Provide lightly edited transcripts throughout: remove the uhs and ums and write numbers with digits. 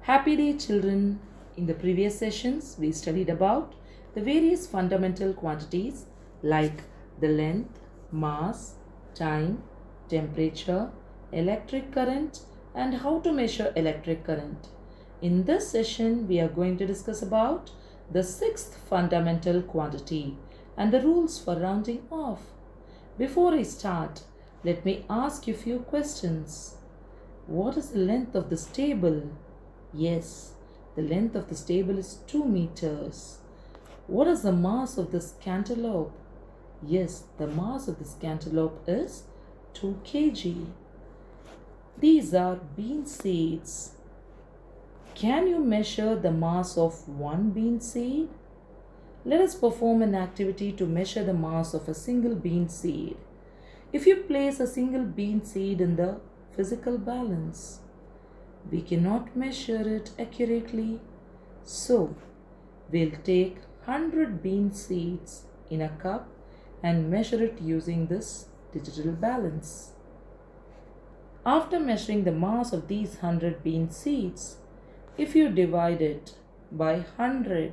Happy day, children. In the previous sessions, we studied about the various fundamental quantities like the length, mass, time, temperature, electric current, and how to measure electric current. In this session, we are going to discuss about the sixth fundamental quantity and the rules for rounding off. Before I start, let me ask you a few questions. What is the length of this table? Yes, the length of this table is 2 meters. What is the mass of this cantaloupe? Yes, the mass of this cantaloupe is 2 kg. These are bean seeds. Can you measure the mass of one bean seed? Let us perform an activity to measure the mass of a single bean seed. If you place a single bean seed in the physical balance, we cannot measure it accurately. So, we'll take 100 bean seeds in a cup and measure it using this digital balance. After measuring the mass of these 100 bean seeds, if you divide it by 100,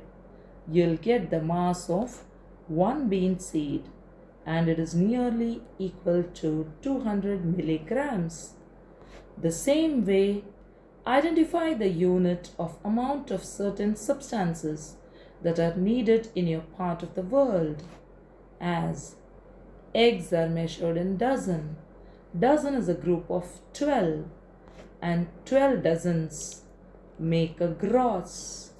you'll get the mass of one bean seed, and it is nearly equal to 200 milligrams. The same way, identify the unit of amount of certain substances that are needed in your part of the world. As eggs are measured in dozen. Dozen is a group of 12, and 12 dozens make a gross.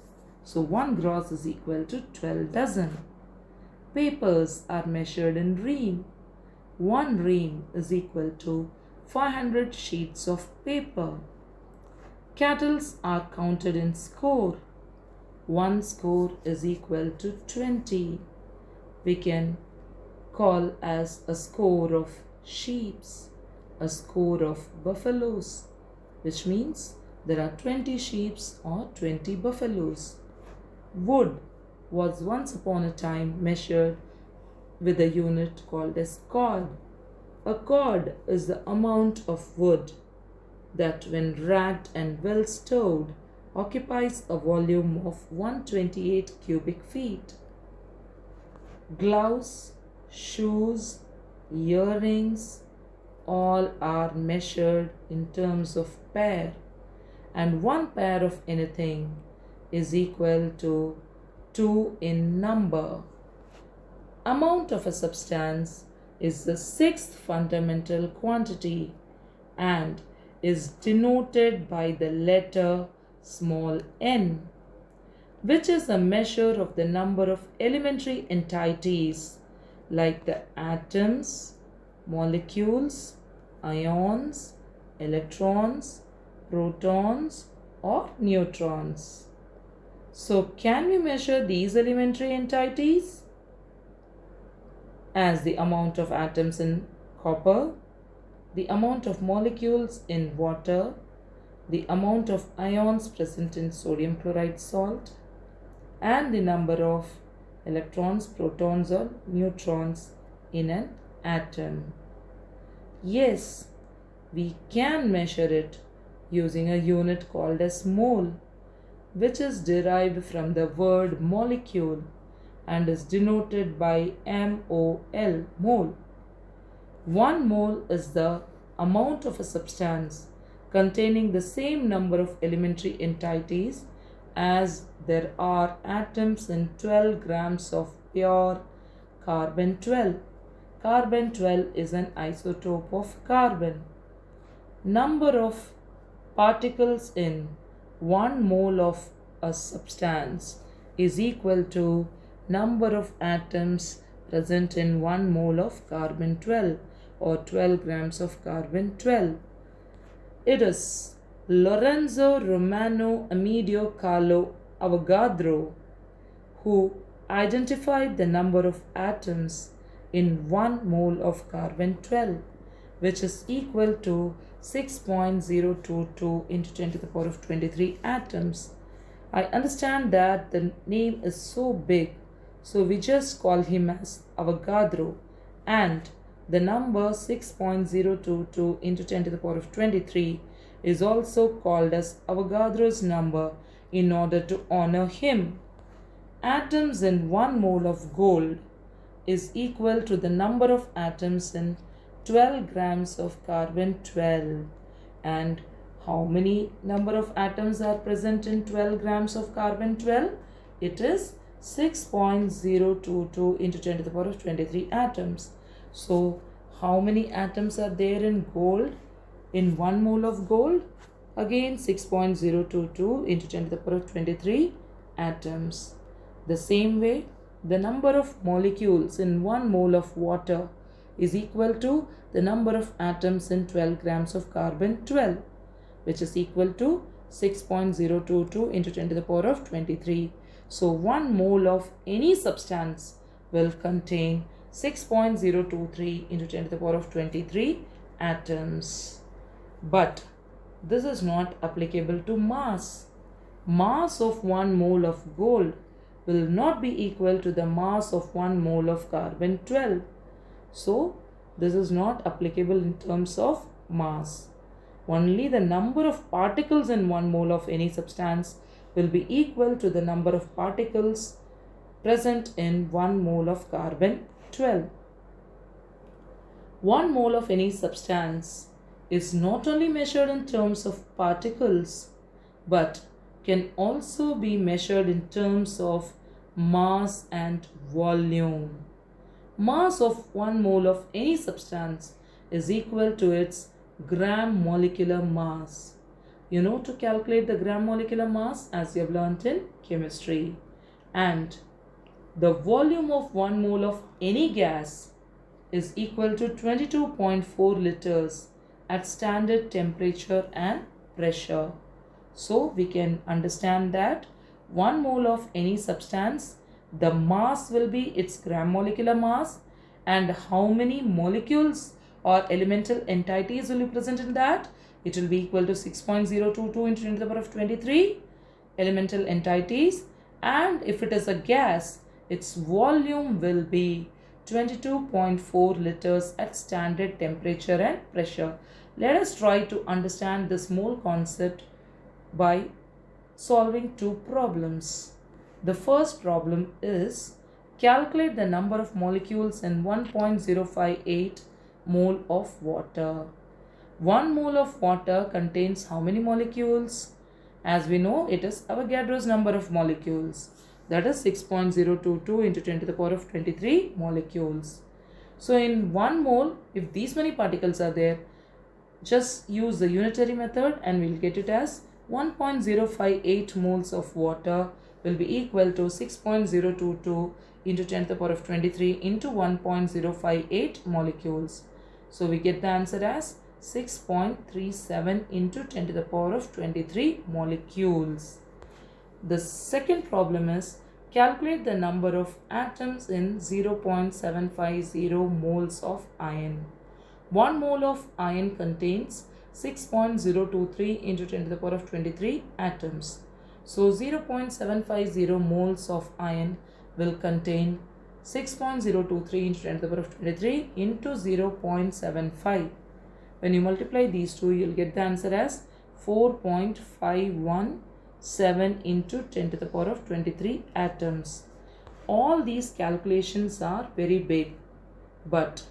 So 1 gross is equal to 12 dozen. Papers are measured in ream. 1 ream is equal to 500 sheets of paper. Cattles are counted in score. 1 score is equal to 20. We can call as a score of sheep, a score of buffaloes, which means there are 20 sheep or 20 buffaloes. Wood was once upon a time measured with a unit called as cord. A cord is the amount of wood that, when racked and well stored, occupies a volume of 128 cubic feet. Gloves, shoes, earrings, all are measured in terms of pair, and 1 pair of anything is equal to 2 in number. Amount of a substance is the sixth fundamental quantity and is denoted by the letter small n, which is a measure of the number of elementary entities like the atoms, molecules, ions, electrons, protons, or neutrons. So, can we measure these elementary entities? As the amount of atoms in copper, the amount of molecules in water, the amount of ions present in sodium chloride salt, and the number of electrons, protons, or neutrons in an atom. Yes, we can measure it using a unit called as mole, which is derived from the word molecule and is denoted by MOL, mole. 1 mole is the amount of a substance containing the same number of elementary entities as there are atoms in 12 grams of pure carbon 12. Carbon 12 is an isotope of carbon. Number of particles in 1 mole of a substance is equal to number of atoms present in 1 mole of carbon 12 or 12 grams of carbon 12. It is Lorenzo Romano Amedeo Carlo Avogadro who identified the number of atoms in 1 mole of carbon 12, which is equal to 6.022 into 10 to the power of 23 atoms. I understand that the name is so big, so we just call him as Avogadro, and the number 6.022 into 10 to the power of 23 is also called as Avogadro's number in order to honor him. Atoms in 1 mole of gold is equal to the number of atoms in 12 grams of carbon 12. And how many number of atoms are present in 12 grams of carbon 12? It is 6.022 into 10 to the power of 23 atoms. So how many atoms are there in gold? In 1 mole of gold? Again 6.022 into 10 to the power of 23 atoms. The same way, the number of molecules in 1 mole of water is equal to the number of atoms in 12 grams of carbon 12, which is equal to 6.022 into 10 to the power of 23. So 1 mole of any substance will contain 6.023 into 10 to the power of 23 atoms. But this is not applicable to mass. Mass of 1 mole of gold will not be equal to the mass of 1 mole of carbon 12. So this is not applicable in terms of mass. Only the number of particles in 1 mole of any substance will be equal to the number of particles present in 1 mole of carbon 12. 1 mole of any substance is not only measured in terms of particles but can also be measured in terms of mass and volume. Mass of 1 mole of any substance is equal to its gram molecular mass. You know to calculate the gram molecular mass as you have learnt in chemistry. And the volume of 1 mole of any gas is equal to 22.4 liters at standard temperature and pressure. So we can understand that 1 mole of any substance, the mass will be its gram molecular mass, and how many molecules or elemental entities will be present in that? It will be equal to 6.022 into 10 to the power of 23 elemental entities, and if it is a gas, its volume will be 22.4 liters at standard temperature and pressure. Let us try to understand this mole concept by solving 2 problems. The first problem is calculate the number of molecules in 1.058 mole of water. 1 mole of water contains how many molecules? As we know, it is Avogadro's number of molecules. That is 6.022 into 10 to the power of 23 molecules. So in 1 mole, if these many particles are there, just use the unitary method and we'll get it as 1.058 moles of water will be equal to 6.022 into 10 to the power of 23 into 1.058 molecules. So we get the answer as 6.37 into 10 to the power of 23 molecules. The second problem is calculate the number of atoms in 0.750 moles of iron. 1 mole of iron contains 6.023 into 10 to the power of 23 atoms. So 0.750 moles of iron will contain 6.023 into 10 to the power of 23 into 0.75. When you multiply these two, you will get the answer as 4.517 into 10 to the power of 23 atoms. All these calculations are very big, but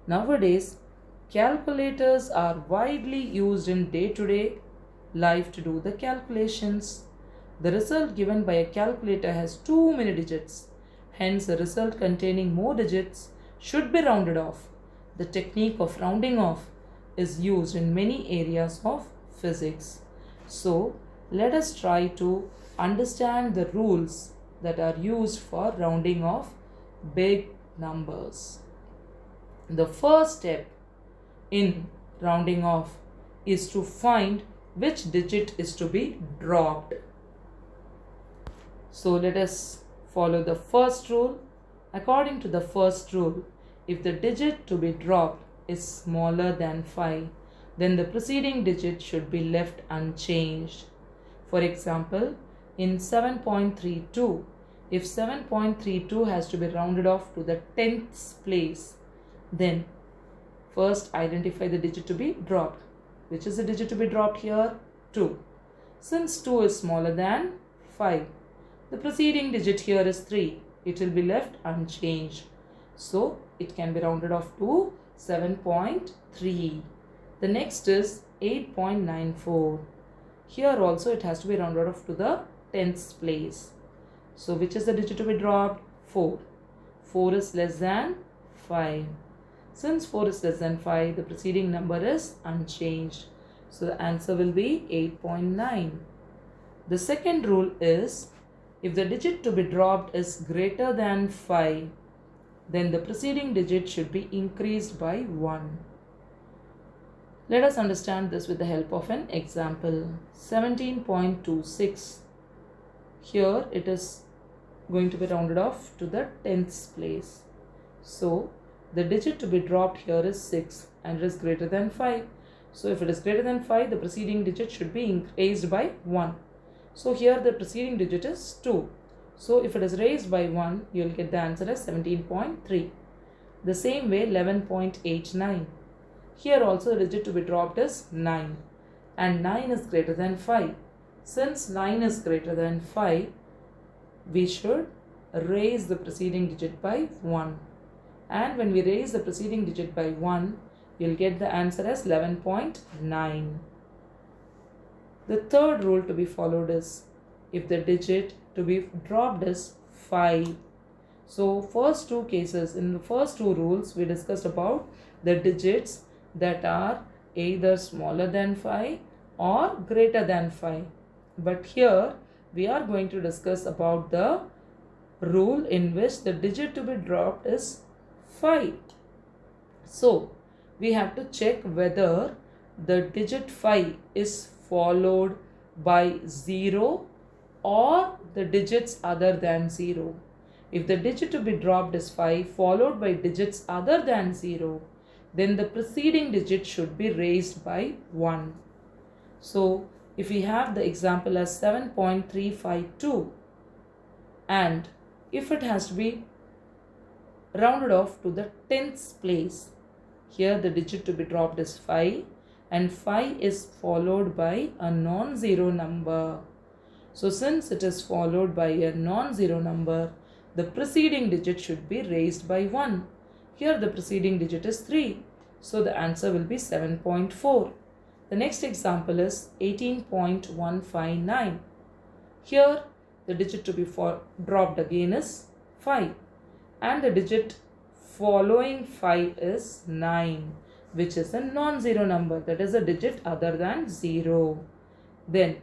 nowadays calculators are widely used in day-to-day life to do the calculations. The result given by a calculator has too many digits. Hence, a result containing more digits should be rounded off. The technique of rounding off is used in many areas of physics. So, let us try to understand the rules that are used for rounding off big numbers. The first step in rounding off is to find which digit is to be dropped. So let us follow the first rule. According to the first rule, if the digit to be dropped is smaller than 5, then the preceding digit should be left unchanged. For example, in 7.32, if 7.32 has to be rounded off to the 10th place, then first identify the digit to be dropped, Which is the digit to be dropped here? 2. Since 2 is smaller than 5, the preceding digit here is 3. It will be left unchanged. So it can be rounded off to 7.3. The next is 8.94. Here also it has to be rounded off to the tens place. So which is the digit to be dropped? 4. 4 is less than 5. Since 4 is less than 5, the preceding number is unchanged. So the answer will be 8.9. The second rule is, if the digit to be dropped is greater than 5, then the preceding digit should be increased by 1. Let us understand this with the help of an example. 17.26. Here it is going to be rounded off to the tens place. So the digit to be dropped here is 6 and it is greater than 5. So if it is greater than 5, the preceding digit should be raised by 1. So here the preceding digit is 2. So if it is raised by 1, you will get the answer as 17.3. The same way 11.89. Here also the digit to be dropped is 9. And 9 is greater than 5. Since 9 is greater than 5, we should raise the preceding digit by 1. And when we raise the preceding digit by 1, you will get the answer as 11.9. The third rule to be followed is, if the digit to be dropped is 5. So first two cases, in the first two rules we discussed about the digits that are either smaller than 5 or greater than 5. But here we are going to discuss about the rule in which the digit to be dropped is 5. So we have to check whether the digit 5 is followed by 0 or the digits other than 0. If the digit to be dropped is 5 followed by digits other than 0, then the preceding digit should be raised by 1. So if we have the example as 7.352, and if it has to be rounded off to the tens place, here the digit to be dropped is 5 and 5 is followed by a non-zero number. So since it is followed by a non-zero number, the preceding digit should be raised by 1. Here the preceding digit is 3. So the answer will be 7.4. The next example is 18.159. Here the digit to be dropped again is 5. And the digit following 5 is 9, which is a non-zero number, that is a digit other than 0. Then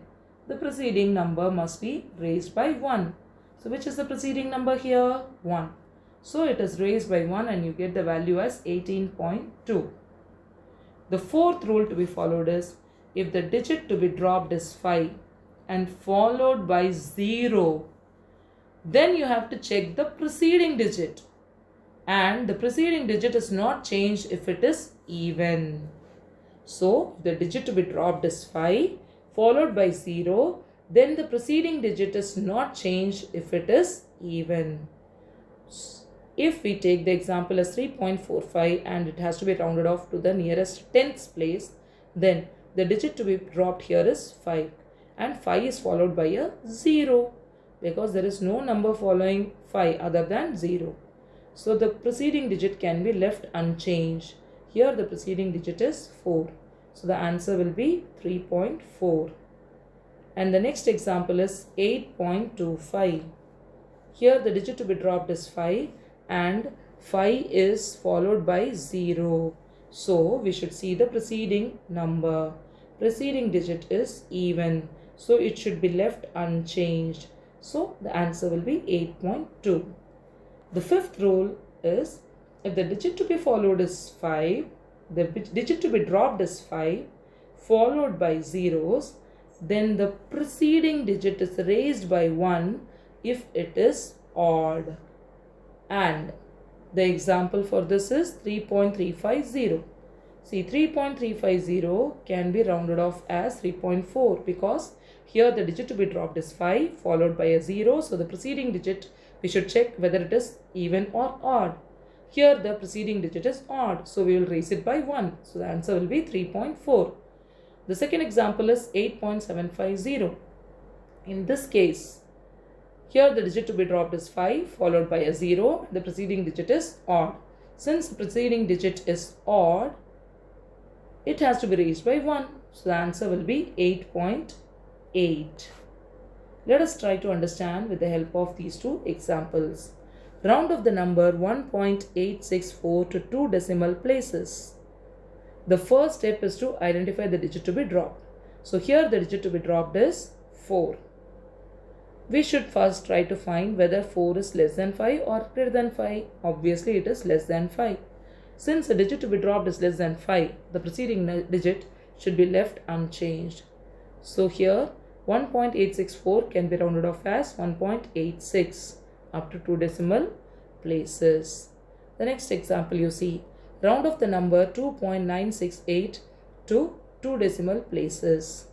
the preceding number must be raised by 1. So which is the preceding number here? 1. So it is raised by 1 and you get the value as 18.2. The fourth rule to be followed is, if the digit to be dropped is 5 and followed by 0, then you have to check the preceding digit. And the preceding digit is not changed if it is even. So the digit to be dropped is 5 followed by 0, then the preceding digit is not changed if it is even. If we take the example as 3.45 and it has to be rounded off to the nearest tens place, then the digit to be dropped here is 5 and 5 is followed by a 0 because there is no number following 5 other than 0. So the preceding digit can be left unchanged. Here the preceding digit is 4. So the answer will be 3.4. And the next example is 8.25. Here the digit to be dropped is 5 and 5 is followed by 0. So we should see the preceding number. Preceding digit is even. So it should be left unchanged. So the answer will be 8.2. The fifth rule is, if the digit to be followed is 5, the digit to be dropped is 5 followed by zeros, then the preceding digit is raised by 1 if it is odd. And the example for this is 3.350. See, 3.350 can be rounded off as 3.4 because here the digit to be dropped is 5 followed by a 0. So the preceding digit, we should check whether it is even or odd. Here the preceding digit is odd, so we will raise it by 1. So the answer will be 3.4. The second example is 8.750. In this case, here the digit to be dropped is 5 followed by a 0. The preceding digit is odd. Since the preceding digit is odd, it has to be raised by 1. So the answer will be 8.8. Let us try to understand with the help of these two examples. Round of the number 1.864 to 2 decimal places. The first step is to identify the digit to be dropped. So here the digit to be dropped is 4. We should first try to find whether 4 is less than 5 or greater than 5. Obviously it is less than 5. Since the digit to be dropped is less than 5, the preceding digit should be left unchanged. So here 1.864 can be rounded off as 1.86 up to 2 decimal places. The next example you see, round off the number 2.968 to 2 decimal places.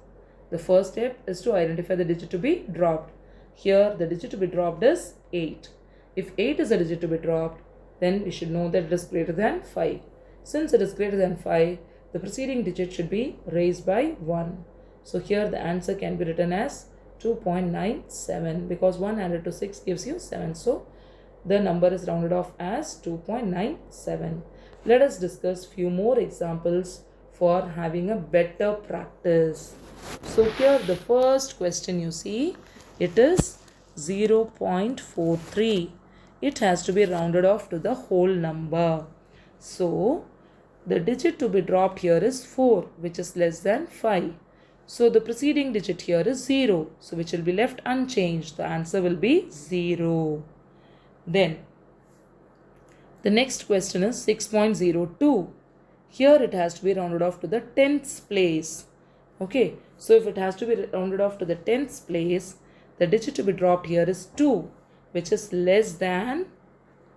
The first step is to identify the digit to be dropped. Here the digit to be dropped is 8. If 8 is a digit to be dropped, then we should know that it is greater than 5. Since it is greater than 5, the preceding digit should be raised by 1. So here the answer can be written as 2.97 because 1 added to 6 gives you 7. So the number is rounded off as 2.97. Let us discuss few more examples for having a better practice. So here the first question you see, it is 0.43. It has to be rounded off to the whole number. So the digit to be dropped here is 4, which is less than 5. So the preceding digit here is 0, so which will be left unchanged. The answer will be 0. Then the next question is 6.02. Here it has to be rounded off to the 10th place. Okay, so if it has to be rounded off to the 10th place, the digit to be dropped here is 2, which is less than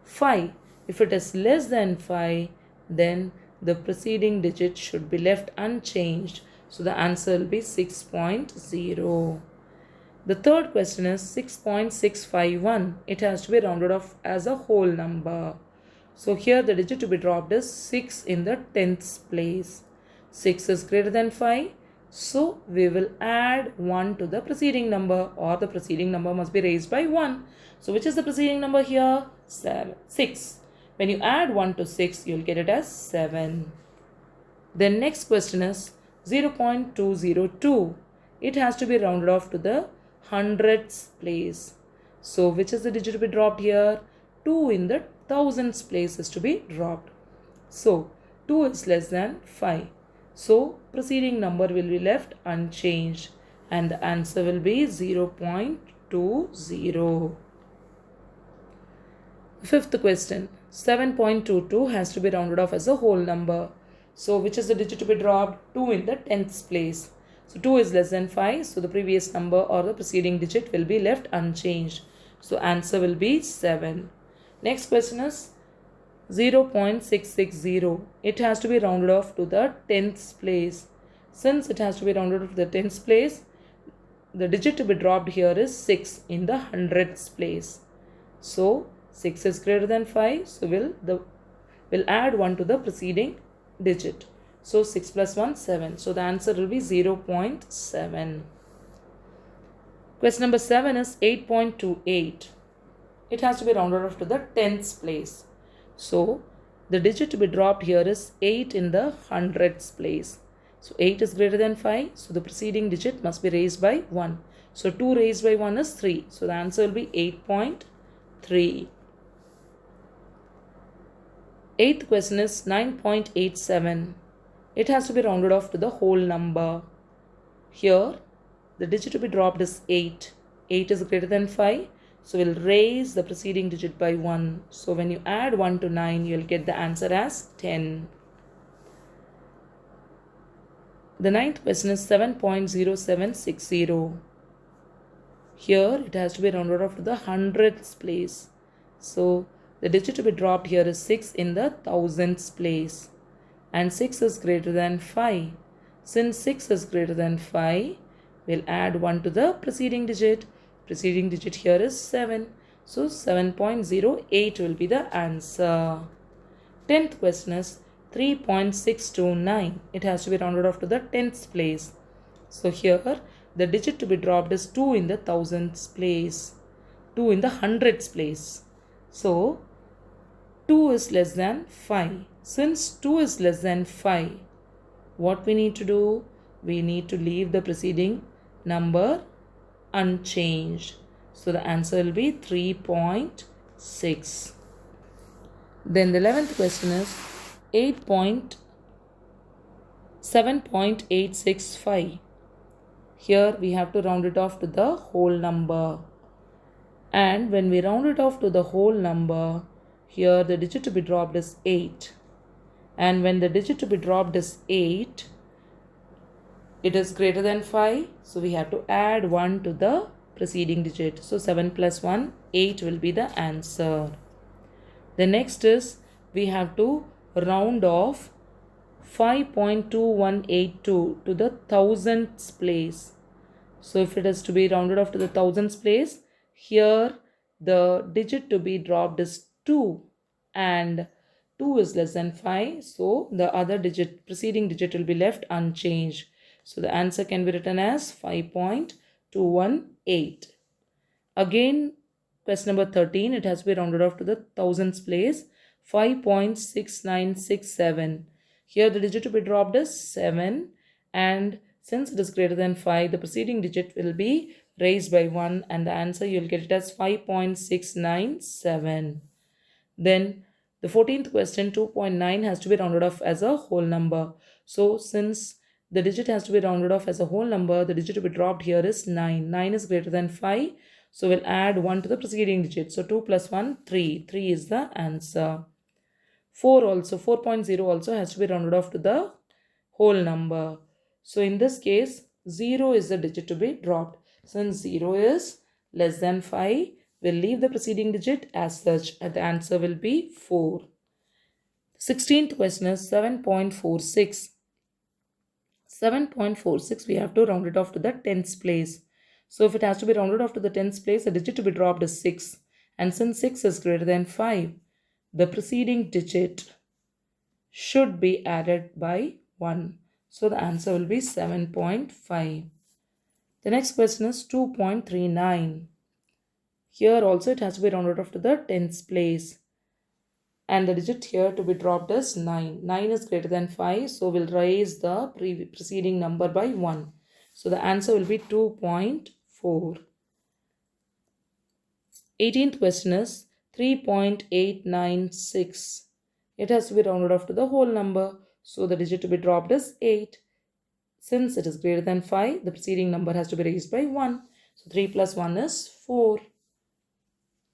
5. If it is less than 5, then the preceding digit should be left unchanged. So the answer will be 6.0. The third question is 6.651. It has to be rounded off as a whole number. So here the digit to be dropped is 6 in the 10th place. 6 is greater than 5. So we will add 1 to the preceding number, or the preceding number must be raised by 1. So which is the preceding number here? 6. When you add 1 to 6, you will get it as 7. Then next question is 0.202. It has to be rounded off to the hundredths place. So which is the digit to be dropped here? 2 in the thousandths place is to be dropped. So 2 is less than 5. So preceding number will be left unchanged and the answer will be 0.20. Fifth question, 7.22 has to be rounded off as a whole number. So which is the digit to be dropped? 2 in the 10th place. So 2 is less than 5. So the previous number or the preceding digit will be left unchanged. So answer will be 7. Next question is 0.660. It has to be rounded off to the 10th place. Since it has to be rounded off to the 10th place, the digit to be dropped here is 6 in the hundredths place. So 6 is greater than 5. So we'll add 1 to the preceding digit. So 6 plus 1, 7. So the answer will be 0.7. Question number 7 is 8.28. It has to be rounded off to the 10th place. So the digit to be dropped here is 8 in the hundredths place. So 8 is greater than 5. So the preceding digit must be raised by 1. So 2 raised by 1 is 3. So the answer will be 8.3. Eighth question is 9.87. It has to be rounded off to the whole number. Here the digit to be dropped is 8. 8 is greater than 5. So we'll raise the preceding digit by 1. So when you add 1 to 9, you'll get the answer as 10. The ninth question is 7.0760. Here it has to be rounded off to the hundredths place. So the digit to be dropped here is 6 in the thousandths place. And 6 is greater than 5. Since 6 is greater than 5, we'll add 1 to the preceding digit. Preceding digit here is 7. So 7.08 will be the answer. 10th question is 3.629. It has to be rounded off to the tens place. So here the digit to be dropped is 2 in the thousands place, 2 in the hundreds place. So 2 is less than 5. Since 2 is less than 5, what we need to do? We need to leave the preceding number unchanged. So the answer will be 3.6. Then the 11th question is 7.865. Here we have to round it off to the whole number. And when we round it off to the whole number, here the digit to be dropped is 8. And when the digit to be dropped is 8, it is greater than 5. So we have to add 1 to the preceding digit. So 7 plus 1, 8 will be the answer. The next is we have to round off 5.2182 to the thousandths place. So if it is to be rounded off to the thousandths place, here the digit to be dropped is 2 and 2 is less than 5. So the other digit, preceding digit will be left unchanged. So the answer can be written as 5.218. Again, question number 13, it has to be rounded off to the thousandths place. 5.6967. Here the digit to be dropped is 7, and since it is greater than 5, the preceding digit will be raised by 1 and the answer you will get it as 5.697. Then the 14th question, 2.9 has to be rounded off as a whole number. So since the digit has to be rounded off as a whole number, the digit to be dropped here is 9. 9 is greater than 5. So we'll add 1 to the preceding digit. So 2 plus 1, 3. 3 is the answer. 4.0 also has to be rounded off to the whole number. So in this case, 0 is the digit to be dropped. Since 0 is less than 5, we'll leave the preceding digit as such, and the answer will be 4. 16th question is 7.46. 7.46, we have to round it off to the tens place. So if it has to be rounded off to the tens place, the digit to be dropped is 6. And since 6 is greater than 5, the preceding digit should be added by 1. So the answer will be 7.5. The next question is 2.39. Here also it has to be rounded off to the tens place. And the digit here to be dropped is 9. 9 is greater than 5. So we'll raise the preceding number by 1. So the answer will be 2.4. 18th question is 3.896. It has to be rounded off to the whole number. So the digit to be dropped is 8. Since it is greater than 5, the preceding number has to be raised by 1. So 3 plus 1 is 4.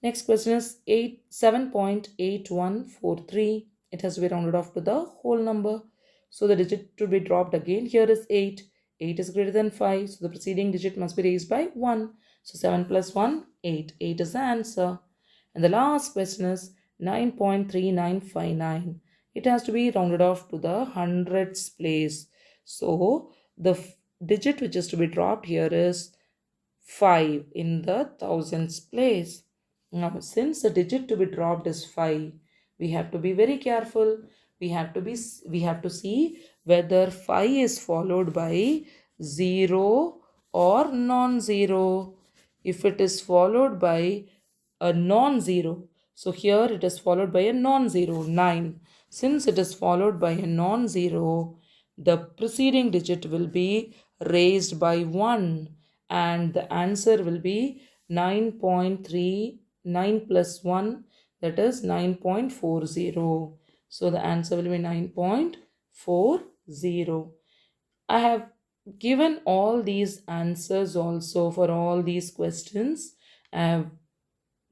Next question is 7.8143. It has to be rounded off to the whole number. So the digit to be dropped again here is 8. 8 is greater than 5. So the preceding digit must be raised by 1. So 7 plus 1, 8. 8 is the answer. And the last question is 9.3959. It has to be rounded off to the hundreds place. So the digit which is to be dropped here is 5 in the thousands place. Now, since the digit to be dropped is 5, we have to be very careful. We have to see whether 5 is followed by 0 or non-zero. If it is followed by a non-zero, so here it is followed by a non-zero, 9. Since it is followed by a non-zero, the preceding digit will be raised by 1 and the answer will be 9.3. 9 plus 1, that is 9.40. So the answer will be 9.40. I have given all these answers also for all these questions. I have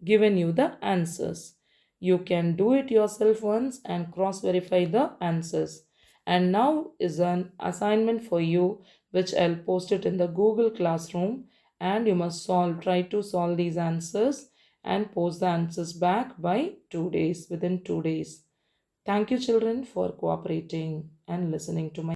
given you the answers. You can do it yourself once and cross-verify the answers. And now is an assignment for you, which I'll post it in the Google Classroom, and you must try to solve these answers and post the answers back by 2 days, within 2 days. Thank you children for cooperating and listening to my